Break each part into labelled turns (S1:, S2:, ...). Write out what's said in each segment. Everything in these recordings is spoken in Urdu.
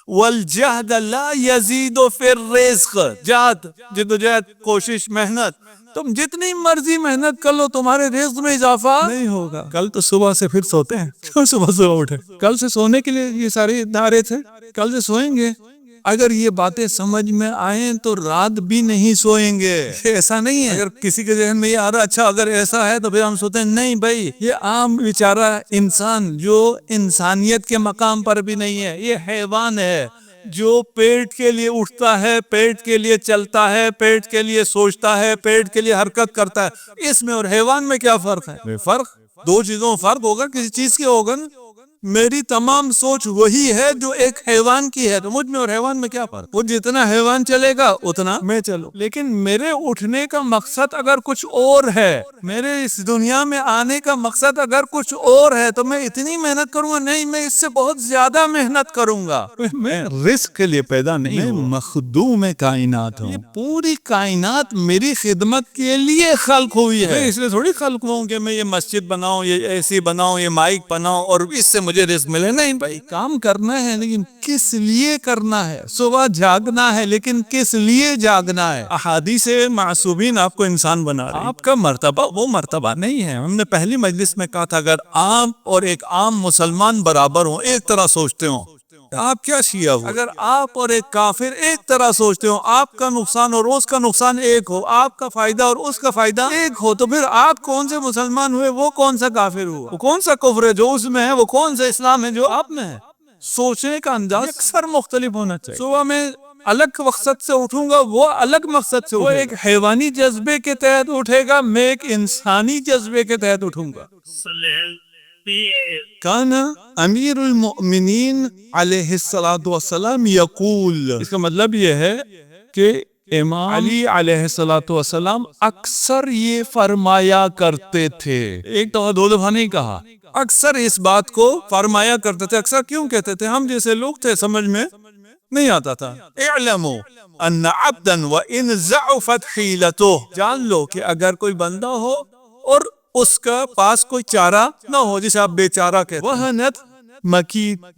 S1: والجہد لا یزید فی الرزق، جہد جدوجہد کوشش محنت، تم جتنی مرضی محنت کر لو تمہارے رزق میں اضافہ نہیں ہوگا۔ کل تو صبح سے پھر سوتے ہیں، کیوں صبح اٹھے؟ کل سے سونے کے لیے یہ سارے نعرے تھے، کل سے سوئیں گے۔ اگر یہ باتیں سمجھ میں آئیں تو رات بھی نہیں سوئیں گے۔ ایسا نہیں ہے اگر کسی کے ذہن میں یہ آ رہا اچھا اگر ایسا ہے تو پھر ہم سوتے ہیں، نہیں بھائی، یہ عام بیچارہ انسان جو انسانیت کے مقام پر بھی نہیں ہے، یہ حیوان ہے جو پیٹ کے لیے اٹھتا ہے، پیٹ کے لیے چلتا ہے، پیٹ کے لیے سوچتا ہے، پیٹ کے لیے حرکت کرتا ہے۔ اس میں اور حیوان میں کیا فرق ہے؟ فرق دو چیزوں میں فرق ہوگا، کسی چیز کی ہوگا نا۔ میری تمام سوچ وہی ہے جو ایک حیوان کی ہے، تو مجھ میں اور حیوان میں کیا فرق؟ وہ جتنا حیوان چلے گا اتنا میں چلوں، لیکن میرے اٹھنے کا مقصد اگر کچھ اور ہے، میرے اس دنیا میں آنے کا مقصد اگر کچھ اور ہے تو میں اتنی محنت کروں گا؟ نہیں، میں اس سے بہت زیادہ محنت کروں گا۔ میں رزق کے لیے پیدا نہیں ہوں، میں مخدوم کائنات ہوں۔ یہ پوری کائنات میری خدمت کے لیے خلق ہوئی ہے، میں اس لیے تھوڑی خلق ہوں کہ میں یہ مسجد بناؤں، یہ ایسی بناؤں، یہ مائک بناؤں اور اس سے مجھے رزق ملے۔ نہیں بھائی، کام کرنا ہے لیکن کس لیے کرنا ہے؟ صبح جاگنا ہے لیکن کس لیے جاگنا ہے؟ احادیث معصومین آپ کو انسان بنا رہے ہیں، آپ کا مرتبہ وہ مرتبہ نہیں ہے۔ ہم نے پہلی مجلس میں کہا تھا اگر آپ اور ایک عام مسلمان برابر ہوں، ایک طرح سوچتے ہوں، آپ کیا شیعہ ہو؟ اگر آپ اور ایک کافر ایک طرح سوچتے ہو، آپ کا نقصان اور اس کا نقصان ایک ہو، آپ کا فائدہ اور اس کا فائدہ ایک ہو، تو پھر آپ کون سے مسلمان ہوئے، وہ کون سا کافر ہوا؟ وہ کون سا کفر ہے جو اس میں ہے، وہ کون سا اسلام ہے جو آپ میں ہے؟ سوچنے کا انداز اکثر مختلف ہونا چاہیے۔ صبح میں الگ مقصد سے اٹھوں گا، وہ الگ مقصد سے، وہ ایک حیوانی جذبے کے تحت اٹھے گا، میں ایک انسانی جذبے کے تحت اٹھوں گا۔ کان امیر المؤمنین علیہ الصلوۃ والسلام یقول، اس کا مطلب یہ ہے کہ امام علی علیہ الصلوۃ والسلام اکثر یہ فرمایا کرتے تھے، ایک دفعہ دو دفعہ نہیں کہا، اکثر اس بات کو فرمایا کرتے تھے۔ اکثر کیوں کہتے تھے؟ ہم جیسے لوگ تھے سمجھ میں نہیں آتا تھا۔ اعلموا ان عبدا وان ضعفت حیلتہ، جان لو کہ اگر کوئی بندہ ہو اور اس کا پاس کوئی چارہ نہ ہو، جسے آپ بے چارہ کہتے ہیں، وہنت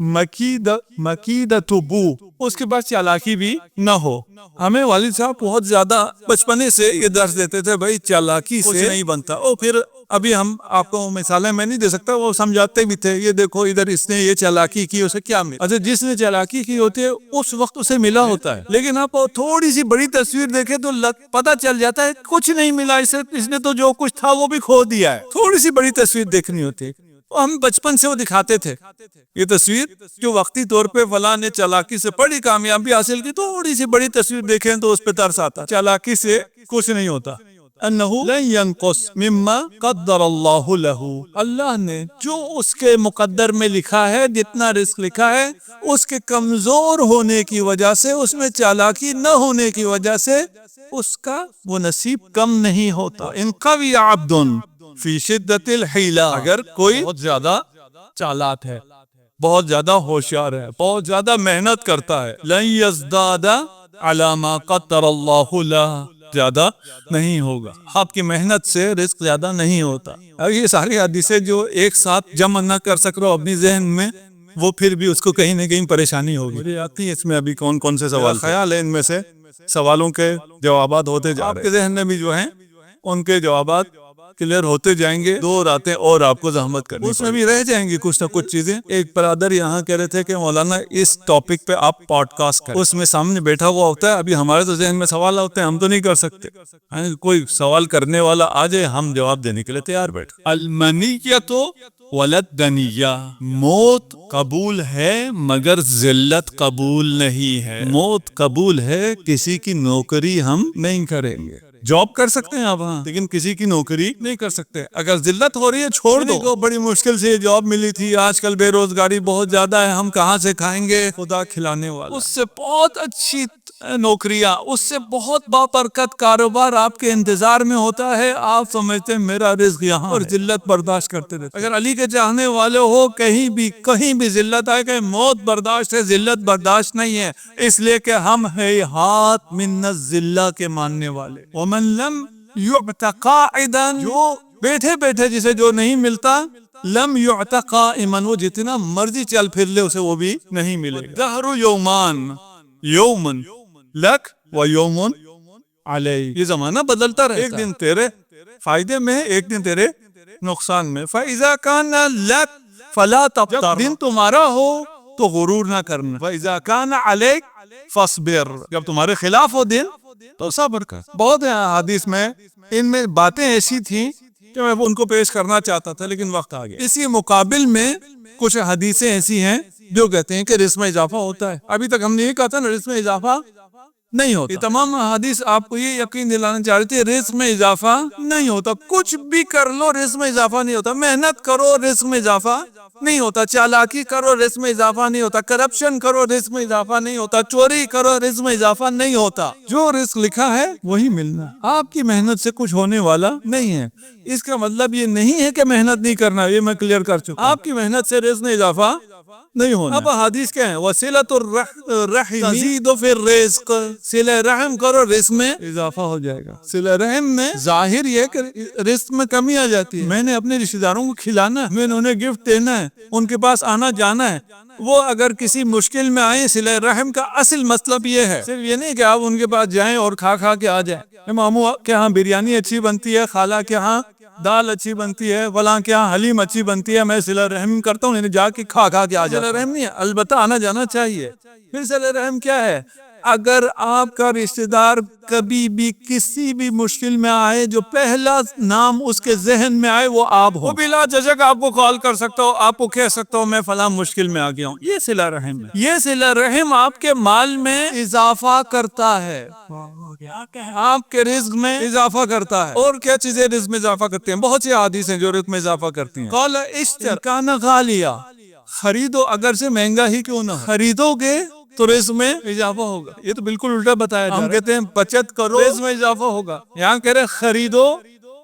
S1: مکیدۃ بو، اس کے پاس چالاکی بھی نہ ہو۔ ہمیں والد صاحب بہت زیادہ بچپنے سے یہ درس دیتے تھے، بھائی چالاکی سے نہیں بنتا۔ اور پھر ابھی ہم آپ کو مثالیں میں نہیں دے سکتا، وہ سمجھاتے بھی تھے، یہ دیکھو ادھر اس نے یہ چالاکی کی، اسے کیا ملا؟ اچھا، جس نے چالاکی کی ہوتی ہے اس وقت اسے ملا ہوتا ہے، لیکن آپ تھوڑی سی بڑی تصویر دیکھیں تو پتہ چل جاتا ہے کچھ نہیں ملا اسے، اس نے تو جو کچھ تھا وہ بھی کھو دیا ہے۔ تھوڑی سی بڑی تصویر دیکھنی ہوتی ہے، ہم بچپن سے وہ دکھاتے تھے یہ تصویر، جو وقتی طور پہ فلاں نے چالاکی سے بڑی کامیابی حاصل کی، تھوڑی سی بڑی تصویر دیکھیں تو اس پہ ترس آتا۔ چالاکی سے کچھ نہیں ہوتا۔ انہو لن ینقص مما قدر اللہ لہ، اللہ نے جو اس کے مقدر میں لکھا ہے، جتنا رزق لکھا ہے، اس کے کمزور ہونے کی وجہ سے، اس میں چالاکی نہ ہونے کی وجہ سے اس کا وہ نصیب کم نہیں ہوتا۔ ان قوی عبد فی شدت الحیلہ، اگر کوئی بہت زیادہ چالاک ہے، بہت زیادہ ہوشیار ہے، بہت زیادہ محنت کرتا ہے، لن یزداد علی ما قدر اللہ لہ، زیادہ نہیں ہوگا، آپ کی محنت سے رزق زیادہ نہیں ہوتا۔ اب یہ ساری حدیثیں جو ایک ساتھ جمع نہ کر سک رہا اپنی ذہن میں، وہ پھر بھی اس کو کہیں نہ کہیں پریشانی ہوگی۔ مجھے آتی ہے اس میں ابھی کون کون سے سوال، خیال ہے ان میں سے سوالوں کے جوابات ہوتے جا رہے ہیں، آپ کے ذہن میں بھی جو ہیں ان کے جوابات کلیئر ہوتے جائیں گے، دو راتیں اور آپ کو زحمت کرنی، اس میں بھی رہ جائیں گی کچھ نہ کچھ چیزیں۔ ایک برادر یہاں کہہ رہے تھے کہ مولانا اس ٹاپک پہ آپ پوڈ کاسٹ کریں، اس میں سامنے بیٹھا ہوا ہوتا ہے، ابھی ہمارے تو ذہن میں سوال ہوتے ہیں، ہم تو نہیں کر سکتے، کوئی سوال کرنے والا آ جائے، ہم جواب دینے کے لیے تیار بیٹھے۔ المنیۃ ولدنیہ، موت قبول ہے مگر ذلت قبول نہیں ہے۔ موت قبول ہے، کسی کی نوکری ہم نہیں کریں گے۔ جاب کر سکتے ہیں آپ ہاں، لیکن کسی کی نوکری نہیں کر سکتے۔ اگر ذلت ہو رہی ہے چھوڑ دو، بڑی مشکل سے یہ جاب ملی تھی، آج کل بے روزگاری بہت زیادہ ہے، ہم کہاں سے کھائیں گے، خدا کھلانے والا، اس سے بہت اچھی نوکریاں، اس سے بہت بابرکت کاروبار آپ کے انتظار میں ہوتا ہے، آپ سمجھتے ہیں میرا رزق یہاں، اور ذلت برداشت کرتے رہتے۔ اگر علی کے چاہنے والے ہو، کہیں بھی ذلت آئے، کہ موت برداشت ہے، ذلت برداشت نہیں ہے، اس لیے کہ ہم ہیہات من الذلہ کے ماننے والے۔ ومن لم یعط قاعدا، جو بیٹھے بیٹھے جسے جو نہیں ملتا، لم يعط قائما، وہ جتنا مرضی چل پھر لے اسے وہ بھی نہیں ملے گا. دہر یومان، یومن لک و یومن علی، یہ زمانہ بدلتا رہتا ہے. ایک دن تیرے فائدے میں ہے، ایک دن تیرے نقصان میں. فَإِذَا كَانَ لَكَ فَلَا تَبْتَرْ، جب دن تمہارا ہو تو غرور نہ کرنا. وَإِذَا كَانَ عَلَيْكَ فَاصْبِرْ، جب تمہارے خلاف ہو دن تو صبر کر. بہت ہیں حدیث میں، ان میں باتیں ایسی تھیں کہ میں ان کو پیش کرنا چاہتا تھا لیکن وقت آ گیا. اسی مقابل میں کچھ حدیثیں ایسی ہیں جو کہتے ہیں کہ رزق میں اضافہ ہوتا ہے. ابھی تک ہم نے یہ کہا تھا نا رزق میں اضافہ نہیں ہوتا. یہ تمام حدیث آپ کو یہ یقین دلانا چاہ رہی تھی رزق میں اضافہ نہیں ہوتا. کچھ بھی کر لو رزق میں اضافہ نہیں ہوتا. محنت کرو رزق میں اضافہ نہیں ہوتا. چالاکی کرو رزق میں اضافہ نہیں ہوتا. کرپشن کرو رزق میں اضافہ نہیں ہوتا. چوری کرو رزق میں اضافہ نہیں ہوتا. جو رزق لکھا ہے وہی ملنا. آپ کی محنت سے کچھ ہونے والا نہیں ہے. اس کا مطلب یہ نہیں ہے کہ محنت نہیں کرنا، یہ میں کلیئر کر چکا. آپ کی محنت سے رزق میں اضافہ نہیں ہونا. اب حدیث کیا ہے؟ وصلۃ الرحم تزید فی الرزق، صلہ رحم کرو رزق میں اضافہ ہو جائے گا. صلہ رحم میں ظاہر یہ کہ رزق میں کمی آ جاتی ہے. میں نے اپنے رشتہ داروں کو کھلانا ہے، میں نے انہیں گفٹ دینا ہے، ان کے پاس آنا جانا ہے. وہ اگر کسی مشکل میں آئے، صلہ رحم کا اصل مطلب یہ ہے، صرف یہ نہیں کہ آپ ان کے پاس جائیں اور کھا کے آ جائیں. ماموں کے ہاں بریانی اچھی بنتی ہے، خالہ کے ہاں دال اچھی بنتی ہے، فلاں کے ہاں حلیم اچھی بنتی ہے، میں صلہ رحم کرتا ہوں، جا کے کھا کے آ جاتا ہوں. صلہ رحم نہیں ہے، البتہ آنا جانا چاہیے. پھر صلہ رحم کیا ہے؟ اگر آپ کا رشتہ دار کبھی بھی کسی بھی مشکل میں آئے، جو پہلا نام اس کے ذہن میں آئے وہ آپ ہو. وہ بلا جھجک آپ کو کال کر سکتا ہو، آپ کو کہہ سکتا ہو میں فلاں مشکل میں آ گیا ہوں. یہ صلہ رحم ہے. یہ صلہ رحم آپ کے مال میں اضافہ کرتا ہے، آپ کے رزق میں اضافہ کرتا ہے. اور کیا چیزیں رزق میں اضافہ کرتے ہیں؟ بہت سی احادیث ہیں جو رزق میں اضافہ کرتی ہیں. قال اشتر کان غالیا، خریدو اگر سے مہنگا ہی کیوں نہ ہو، خریدو گے تو رزق میں اضافہ ہوگا. یہ تو بالکل الٹا بتایا جا رہا ہے. ہم کہتے ہیں بچت کرو رزق میں اضافہ ہوگا، یہاں کہہ رہے خریدو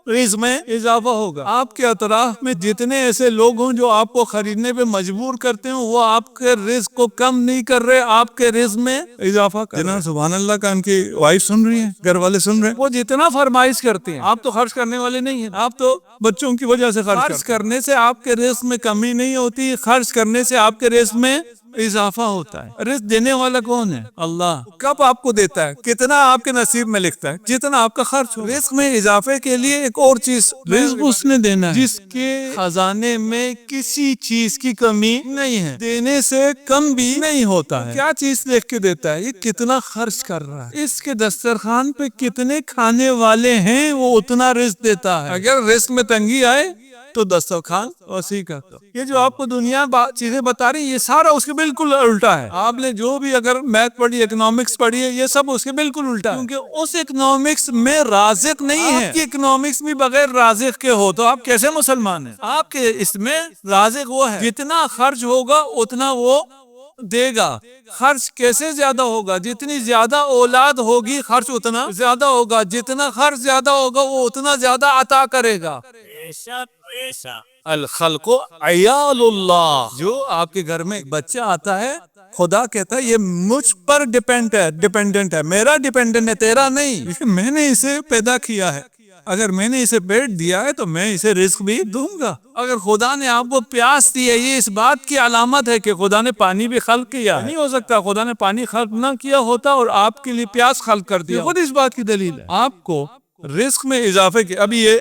S1: رزق میں اضافہ ہوگا. آپ کے اطراف میں جتنے ایسے لوگ ہوں جو آپ کو خریدنے پہ مجبور کرتے ہیں، وہ آپ کے رزق کو کم نہیں کر رہے، آپ کے رزق میں اضافہ کر رہے ہیں. سبحان اللہ کا ان کی وائف سن رہی ہیں، گھر والے سن رہے ہیں. وہ جتنا فرمائش کرتے ہیں، آپ تو خرچ کرنے والے نہیں ہیں، آپ تو بچوں کی وجہ سے خرچ کرنے سے آپ کے رزق میں کمی نہیں ہوتی، خرچ کرنے سے آپ کے رزق میں اضافہ ہوتا ہے. رزق دینے والا کون ہے؟ اللہ. کب آپ کو دیتا ہے؟ کتنا آپ کے نصیب میں لکھتا ہے، جتنا آپ کا خرچ ہو. رزق میں اضافے کے لیے ایک اور چیز، رزق اس نے دینا ہے جس کے خزانے میں کسی چیز کی کمی نہیں ہے، دینے سے کم بھی نہیں ہوتا ہے. کیا چیز دیکھ کے دیتا ہے؟ یہ کتنا خرچ کر رہا ہے، اس کے دسترخوان پہ کتنے کھانے والے ہیں، وہ اتنا رزق دیتا ہے. اگر رزق میں تنگی آئے تو دسترخوان وسیع کرتا. یہ جو آپ کو دنیا چیزیں بتا رہی، یہ سارا اس کے بالکل الٹا ہے. آپ نے جو بھی اگر میتھ پڑھی، اکنامکس پڑھی ہے، یہ سب اس کے بالکل الٹا ہے. کیونکہ اس اکنامکس میں رازق نہیں ہے. آپ کی اکنامکس میں بغیر رازق کے ہو تو آپ کیسے مسلمان ہیں؟ آپ کے اس میں رازق وہ ہے، جتنا خرچ ہوگا اتنا وہ دے گا. خرچ کیسے زیادہ ہوگا؟ جتنی زیادہ اولاد ہوگی خرچ اتنا زیادہ ہوگا، جتنا خرچ زیادہ ہوگا وہ اتنا زیادہ عطا کرے گا. الخلق عیال اللہ. جو آپ کے گھر میں ایک بچہ آتا ہے، خدا کہتا ہے یہ مجھ پر ڈیپینڈنٹ ہے، میرا ڈیپینڈنٹ ہے، تیرا نہیں. میں نے اسے پیدا کیا ہے، اگر میں نے اسے پیٹ دیا ہے تو میں اسے رزق بھی دوں گا. اگر خدا نے آپ کو پیاس دی ہے، یہ اس بات کی علامت ہے کہ خدا نے پانی بھی خلق کیا ہے. نہیں ہو سکتا خدا نے پانی خلق نہ کیا ہوتا اور آپ کے لیے پیاس خلق کر دیا. خود اس بات کی دلیل ہے. آپ کو رزق میں اضافے کے، ابھی یہ